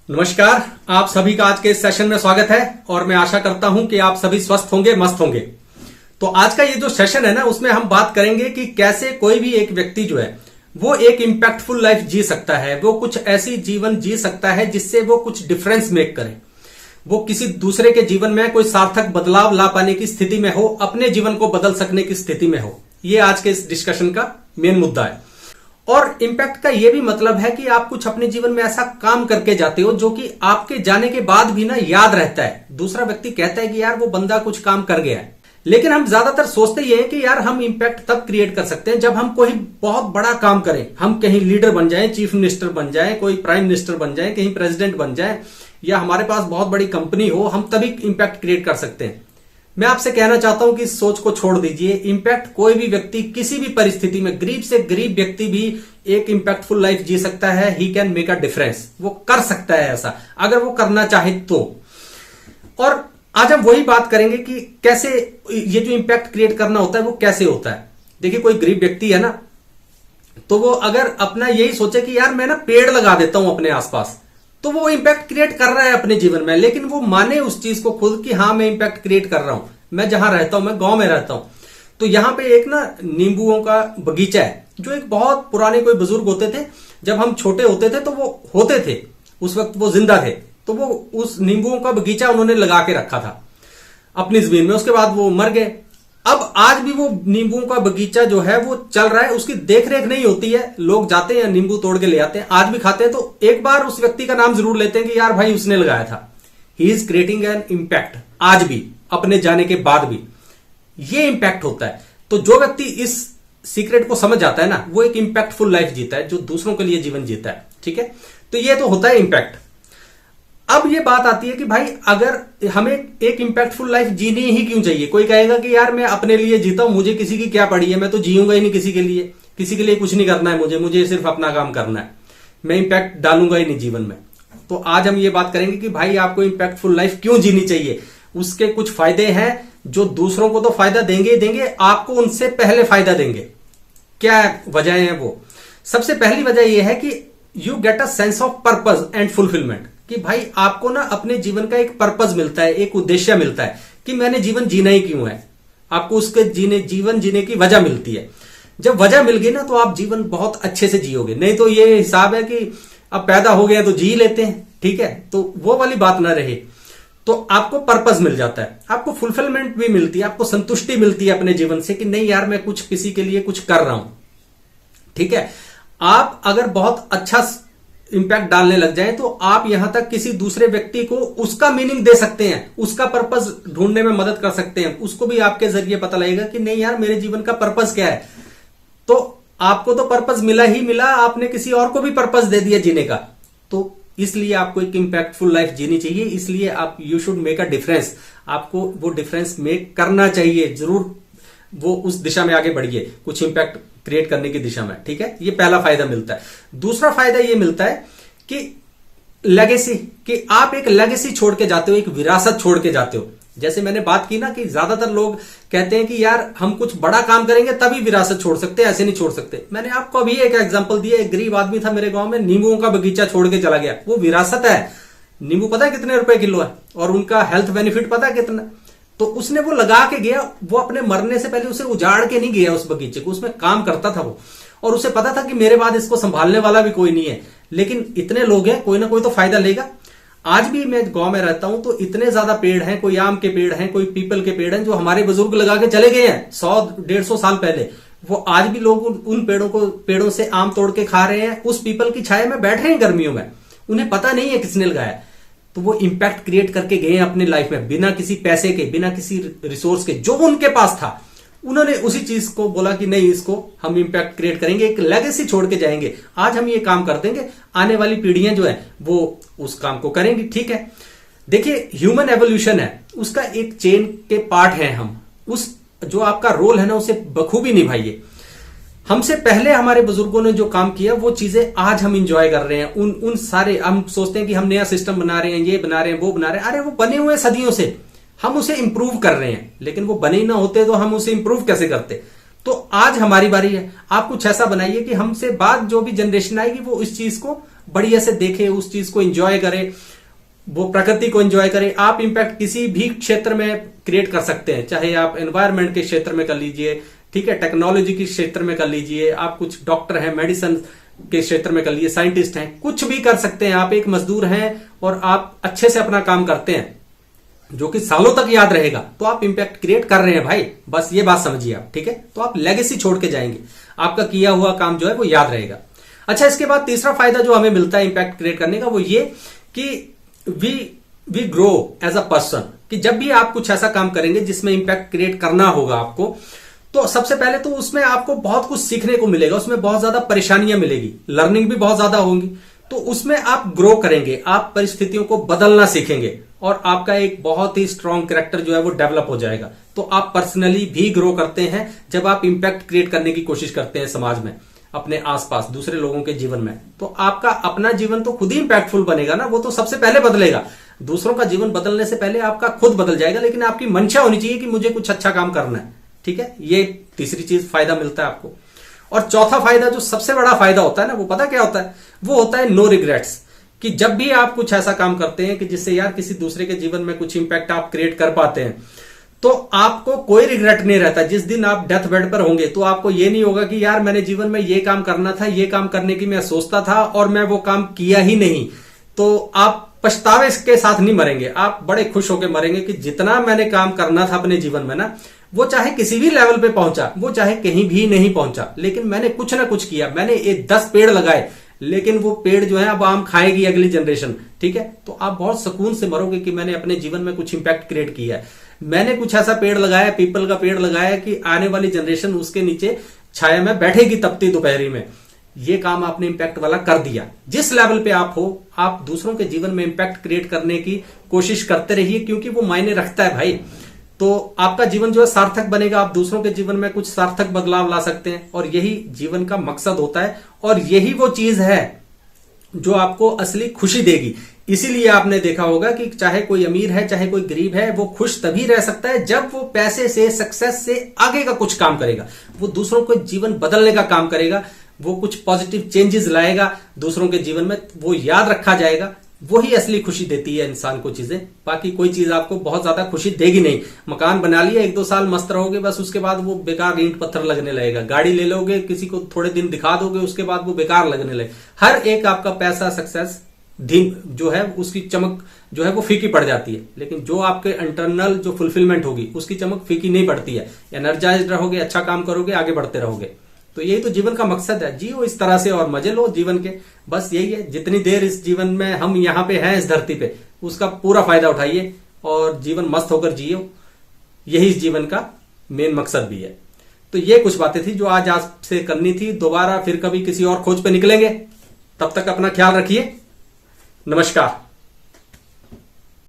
नमस्कार, आप सभी का आज के इस सेशन में स्वागत है और मैं आशा करता हूं कि आप सभी स्वस्थ होंगे, मस्त होंगे। तो आज का ये जो सेशन है ना, उसमें हम बात करेंगे कि कैसे कोई भी एक व्यक्ति जो है वो एक इंपैक्टफुल लाइफ जी सकता है, वो कुछ ऐसी जीवन जी सकता है जिससे वो कुछ डिफरेंस मेक करे, वो किसी दूसरे के जीवन में कोई सार्थक बदलाव ला पाने की स्थिति में हो, अपने जीवन को बदल सकने की स्थिति में हो। ये आज के इस डिस्कशन का मेन मुद्दा है। और इंपैक्ट का ये भी मतलब है कि आप कुछ अपने जीवन में ऐसा काम करके जाते हो जो कि आपके जाने के बाद भी ना याद रहता है। दूसरा व्यक्ति कहता है कि यार वो बंदा कुछ काम कर गया है, लेकिन हम ज्यादातर सोचते ही हैं कि यार हम इंपैक्ट तब क्रिएट कर सकते हैं जब हम कोई बहुत बड़ा काम करें, हम कहीं लीडर बन जाएं, चीफ मिनिस्टर बन जाएं, कोई प्राइम मिनिस्टर बन जाएं, कहीं प्रेसिडेंट बन जाएं, या हमारे पास बहुत बड़ी कंपनी हो, हम तभी इंपैक्ट क्रिएट कर सकते हैं। मैं आपसे कहना चाहता हूं कि इस सोच को छोड़ दीजिए। इंपैक्ट कोई भी व्यक्ति किसी भी परिस्थिति में, गरीब से गरीब व्यक्ति भी एक इंपैक्टफुल लाइफ जी सकता है। He can make a difference, वो कर सकता है ऐसा अगर वो करना चाहे तो। और आज हम वही बात करेंगे कि कैसे ये जो इंपैक्ट क्रिएट करना होता है वो कैसे होता है। देखिए, कोई गरीब व्यक्ति है ना, तो वो अगर अपना यही सोचे कि यार मैं ना पेड़ लगा देता हूं अपने आसपास, तो वो इंपैक्ट क्रिएट कर रहा है अपने जीवन में, लेकिन वो माने उस चीज को खुद कि हाँ मैं इंपैक्ट क्रिएट कर रहा हूं। मैं जहां रहता हूं, मैं गांव में रहता हूं, तो यहां पे एक ना नींबुओं का बगीचा है, जो एक बहुत पुराने कोई बुजुर्ग होते थे। जब हम छोटे होते थे तो वो होते थे, उस वक्त वो जिंदा थे, तो वो उस नींबुओं का बगीचा उन्होंने लगा के रखा था अपनी जमीन में। उसके बाद वो मर गए। अब आज भी वो नींबुओं का बगीचा जो है वो चल रहा है, उसकी देखरेख नहीं होती है। लोग जाते हैं, नींबू तोड़ के ले आते हैं, आज भी खाते हैं, तो एक बार उस व्यक्ति का नाम जरूर लेते हैं कि यार भाई उसने लगाया था। He is creating an impact, आज भी, अपने जाने के बाद भी ये इंपैक्ट होता है। तो जो व्यक्ति इस सीक्रेट को समझ जाता है ना, वो एक इंपैक्टफुल लाइफ जीता है, जो दूसरों के लिए जीवन जीता है। ठीक है, तो ये तो होता है इंपैक्ट। अब ये बात आती है कि भाई अगर हमें एक इंपैक्टफुल लाइफ जीनी ही क्यों चाहिए। कोई कहेगा कि यार मैं अपने लिए जीता हूं, मुझे किसी की क्या पड़ी है, मैं तो जीऊंगा ही नहीं किसी के लिए कुछ नहीं करना है, मुझे सिर्फ अपना काम करना है, मैं इंपैक्ट डालूंगा ही नहीं जीवन में। तो आज हम ये बात करेंगे कि भाई आपको इंपैक्टफुल लाइफ क्यों जीनी चाहिए। उसके कुछ फायदे हैं जो दूसरों को तो फायदा देंगे ही देंगे, आपको उनसे पहले फायदा देंगे। क्या वजह है वो? सबसे पहली वजह यह है कि you get a sense of purpose and fulfilment, कि भाई आपको ना अपने जीवन का एक पर्पस मिलता है, एक उद्देश्य मिलता है कि मैंने जीवन जीना ही क्यों है। आपको उसके जीवन जीने की वजह मिलती है। जब वजह मिल गई ना, तो आप जीवन बहुत अच्छे से जियोगे। नहीं तो ये हिसाब है कि अब पैदा हो गया तो जी लेते हैं, ठीक है, तो वो वाली बात ना रहे। तो आपको पर्पस मिल जाता है, आपको फुलफिलमेंट भी मिलती है, आपको संतुष्टि मिलती है अपने जीवन से कि नहीं यार मैं कुछ किसी के लिए कुछ कर रहा हूं। ठीक है, आप अगर बहुत अच्छा इंपैक्ट डालने लग जाए तो आप यहां तक किसी दूसरे व्यक्ति को उसका मीनिंग दे सकते हैं, उसका पर्पस ढूंढने में मदद कर सकते हैं। उसको भी आपके जरिए पता लगेगा कि नहीं यार मेरे जीवन का पर्पस क्या है। तो आपको तो पर्पस मिला ही मिला, आपने किसी और को भी पर्पस दे दिया जीने का। तो इसलिए आपको एक इंपैक्टफुल लाइफ जीनी चाहिए, इसलिए आप you should make a difference. आपको वो डिफरेंस मेक करना चाहिए, जरूर वो उस दिशा में आगे बढ़िए, कुछ इंपैक्ट क्रिएट करने की दिशा में। ठीक है, ये पहला फायदा मिलता है। दूसरा फायदा ये मिलता है कि लेगेसी, कि आप एक लेगेसी छोड़ के जाते हो, एक विरासत छोड़ के जाते हो। जैसे मैंने बात की ना कि ज्यादातर लोग कहते हैं कि यार हम कुछ बड़ा काम करेंगे तभी विरासत छोड़ सकते हैं, ऐसे नहीं छोड़ सकते। मैंने आपको अभी एक एग्जांपल दिया, एक गरीब आदमी था मेरे गांव में, नींबुओं का बगीचा छोड़ के चला गया। वो विरासत है। नींबू पता है कितने रुपए किलो है, और उनका हेल्थ बेनिफिट पता है कितना। तो उसने वो लगा के गया, वो अपने मरने से पहले उसे उजाड़ के नहीं गया उस बगीचे को, उसमें काम करता था वो, और उसे पता था कि मेरे बाद इसको संभालने वाला भी कोई नहीं है, लेकिन इतने लोग हैं, कोई ना कोई तो फायदा लेगा। आज भी मैं गांव में रहता हूं तो इतने ज्यादा पेड़ हैं, कोई आम के पेड़ हैं, कोई पीपल के पेड़ हैं, जो हमारे बुजुर्ग लगा के चले गए हैं 100-150 साल पहले। वो आज भी लोग उन पेड़ों से आम तोड़ के खा रहे हैं, उस पीपल की छाया में बैठ रहे हैं गर्मियों में। उन्हें पता नहीं है किसने लगाया। तो वो इंपैक्ट क्रिएट करके गए अपने लाइफ में, बिना किसी पैसे के, बिना किसी रिसोर्स के, जो उनके पास था उन्होंने उसी चीज को बोला कि नहीं इसको हम इंपैक्ट क्रिएट करेंगे, एक लेगेसी छोड़ के जाएंगे। आज हम ये काम कर देंगे, आने वाली पीढ़ियां जो है वो उस काम को करेंगी। ठीक है, देखिए ह्यूमन एवोल्यूशन है, उसका एक चेन के पार्ट है हम। उस जो आपका रोल है ना, उसे बखूबी निभाइए। हमसे पहले हमारे बुजुर्गों ने जो काम किया वो चीजें आज हम इंजॉय कर रहे हैं। उन सारे, हम सोचते हैं कि हम नया सिस्टम बना रहे हैं, ये बना रहे हैं, वो बना रहे हैं। अरे वो बने हुए सदियों से, हम उसे इंप्रूव कर रहे हैं, लेकिन वो बने ही ना होते तो हम उसे इंप्रूव कैसे करते। तो आज हमारी बारी है, आप कुछ ऐसा बनाइए कि हमसे बाद जो भी जनरेशन आएगी वो इस चीज को बढ़िया से देखे, उस चीज को एंजॉय करे, वो प्रकृति को एंजॉय करें। आप इंपैक्ट किसी भी क्षेत्र में क्रिएट कर सकते हैं, चाहे आप एनवायरनमेंट के क्षेत्र में कर लीजिए, ठीक है, टेक्नोलॉजी के क्षेत्र में कर लीजिए, आप कुछ डॉक्टर हैं, मेडिसिन के क्षेत्र में कर लीजिए, साइंटिस्ट हैं, कुछ भी कर सकते हैं। आप एक मजदूर हैं और आप अच्छे से अपना काम करते हैं जो कि सालों तक याद रहेगा, तो आप इंपैक्ट क्रिएट कर रहे हैं भाई, बस ये बात समझिए आप, ठीक है। तो आप लेगेसी छोड़ के जाएंगे, आपका किया हुआ काम जो है वो याद रहेगा। अच्छा, इसके बाद तीसरा फायदा जो हमें मिलता है इंपैक्ट क्रिएट करने का, वो ये कि we grow as a person. कि जब भी आप कुछ ऐसा काम करेंगे जिसमें इंपैक्ट क्रिएट करना होगा आपको, तो सबसे पहले तो उसमें आपको बहुत कुछ सीखने को मिलेगा, उसमें बहुत ज्यादा परेशानियां मिलेगी, लर्निंग भी बहुत ज्यादा होंगी, तो उसमें आप ग्रो करेंगे, आप परिस्थितियों को बदलना सीखेंगे और आपका एक बहुत ही स्ट्रांग कैरेक्टर जो है वो डेवलप हो जाएगा। तो आप पर्सनली भी ग्रो करते हैं जब आप इंपैक्ट क्रिएट करने की कोशिश करते हैं समाज में, अपने आसपास, दूसरे लोगों के जीवन में। तो आपका अपना जीवन तो खुद ही इंपैक्टफुल बनेगा ना, वो तो सबसे पहले बदलेगा। दूसरों का जीवन बदलने से पहले आपका खुद बदल जाएगा, लेकिन आपकी मंशा होनी चाहिए कि मुझे कुछ अच्छा काम करना है, ठीक है। ये तीसरी चीज फायदा मिलता है आपको। और चौथा फायदा, जो सबसे बड़ा फायदा होता है ना, वो पता क्या होता है? वो होता है नो रिग्रेट्स। कि जब भी आप कुछ ऐसा काम करते हैं कि जिससे यार किसी दूसरे के जीवन में कुछ इंपैक्ट आप क्रिएट कर पाते हैं, तो आपको कोई रिग्रेट नहीं रहता। जिस दिन आप डेथ बेड पर होंगे तो आपको ये नहीं होगा कि यार मैंने जीवन में ये काम करना था, ये काम करने की मैं सोचता था और मैं वो काम किया ही नहीं। तो आप पछतावे के साथ नहीं मरेंगे, आप बड़े खुश होकर मरेंगे कि जितना मैंने काम करना था अपने जीवन में ना, वो चाहे किसी भी लेवल पे पहुंचा, वो चाहे कहीं भी नहीं पहुंचा, लेकिन मैंने कुछ ना कुछ किया। मैंने 10 पेड़ लगाए, लेकिन वो पेड़ जो है अब आम खाएगी अगली जनरेशन, ठीक है। तो आप बहुत सुकून से मरोगे कि मैंने अपने जीवन में कुछ इंपैक्ट क्रिएट किया है, मैंने कुछ ऐसा पेड़ लगाया, पीपल का पेड़ लगाया कि आने वाली जनरेशन उसके नीचे छाया में बैठेगी तपती दोपहरी में। ये काम आपने इंपैक्ट वाला कर दिया। जिस लेवल पे आप हो, आप दूसरों के जीवन में इंपैक्ट क्रिएट करने की कोशिश करते रहिए, क्योंकि वो मायने रखता है भाई। तो आपका जीवन जो है सार्थक बनेगा, आप दूसरों के जीवन में कुछ सार्थक बदलाव ला सकते हैं, और यही जीवन का मकसद होता है, और यही वो चीज है जो आपको असली खुशी देगी। इसीलिए आपने देखा होगा कि चाहे कोई अमीर है चाहे कोई गरीब है, वो खुश तभी रह सकता है जब वो पैसे से, सक्सेस से आगे का कुछ काम करेगा, वो दूसरों को जीवन बदलने का काम करेगा, वो कुछ पॉजिटिव चेंजेस लाएगा दूसरों के जीवन में, वो याद रखा जाएगा। वही असली खुशी देती है इंसान को चीजें, बाकी कोई चीज आपको बहुत ज्यादा खुशी देगी नहीं। मकान बना लिया, 1-2 साल मस्त रहोगे, बस उसके बाद वो बेकार ईंट पत्थर लगने लगेगा। गाड़ी ले लोगे, किसी को थोड़े दिन दिखा दोगे, उसके बाद वो बेकार लगने लगे। हर एक आपका पैसा, सक्सेस जो है उसकी चमक जो है वो फीकी पड़ जाती है, लेकिन जो आपके इंटरनल जो फुलफिलमेंट होगी उसकी चमक फीकी नहीं पड़ती है। एनर्जाइज रहोगे, अच्छा काम करोगे, आगे बढ़ते रहोगे। तो यही तो जीवन का मकसद है, जियो इस तरह से और मजे लो जीवन के, बस यही है। जितनी देर इस जीवन में हम यहाँ पे हैं, इस धरती पे, उसका पूरा फायदा उठाइए और जीवन मस्त होकर जियो। यही इस जीवन का मेन मकसद भी है। तो ये कुछ बातें थी जो आज आपसे करनी थी। दोबारा फिर कभी किसी और खोज पे निकलेंगे, तब तक अपना ख्याल रखिए। नमस्कार।